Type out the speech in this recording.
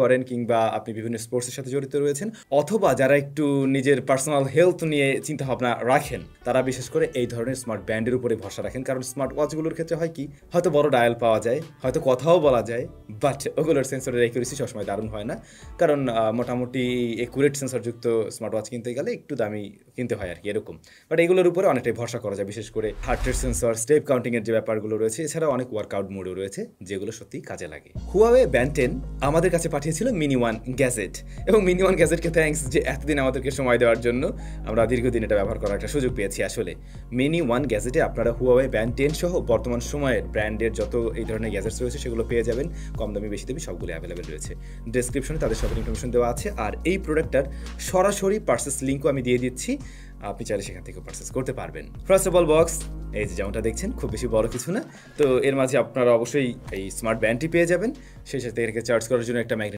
করেন কিংবা আপনি বিভিন্ন স্পোর্টসের সাথে জড়িত রয়েছেন, অথবা যারা একটু নিজের পার্সোনাল হেলথ নিয়ে চিন্তাভাবনা রাখেন, তারা বিশেষ করে এই ধরনের স্মার্ট ব্যান্ডের উপরে ভরসা রাখেন। কারণ স্মার্ট ওয়াচগুলোর ক্ষেত্রে হয় কি, হয়তো বড় ডায়াল পাওয়া যায়, হয়তো কথাও বলা যায়, বাট ওগুলোর সেন্সরের অ্যাকুরেসি সবসময় দারুণ হয় না। কারণ মোটামুটি একুরেট সেন্সরযুক্ত স্মার্ট ওয়াচ কিনতে গেলে একটু দামি কিনতে হয় আর কি, এরকম। বাট এগুলোর উপরে অনেকটাই ভরসা করা যায়, বিশেষ করে হার্ট রেট সেন্সর, স্টেপ কাউন্টিংয়ের যে ব্যাপারগুলো রয়েছে, এছাড়াও অনেক ওয়ার্কআউট মোডও রয়েছে যেগুলো সত্যি কাজে লাগে। হুয়াওয়ে ব্যান্ড 10 আমাদের কাছে পাঠিয়েছিল মিনি ওয়ান গ্যাজেট, এবং মিনি ওয়ান গ্যাজেটকে থ্যাঙ্কস যে এতদিন আমাদেরকে সময় দেওয়ার জন্য আমরা দীর্ঘদিন এটা ব্যবহার করার একটা সুযোগ পেয়েছি। আসলে মিনি ওয়ান গ্যাজেটে আপনারা হুয়াওয়ে ব্যান্ড 10 সহ বর্তমান সময়ের ব্র্যান্ডের যত এই ধরনের গ্যাজেটস রয়েছে সেগুলো পেয়ে যাবেন, কম দামি বেশি দামি সবগুলো অ্যাভেলেবেল রয়েছে। ডেসক্রিপশনে তাদের সব ইনফরমেশন দেওয়া আছে, আর এই প্রোডাক্টটার সরাসরি পার্সেস লিঙ্কও আমি দিয়ে দিচ্ছি, আপনি চাইলে সেখান থেকে পারচেস করতে পারবেন। ফার্স্ট অফ অল বক্স এই যে যেমনটা দেখছেন, খুব বেশি বড় কিছু না, তো এর মাঝে আপনারা অবশ্যই এই স্মার্ট ব্যান্ডটি পেয়ে যাবেন, সেই সাথে এটাকে চার্জ করার জন্য একটা ম্যাগনেট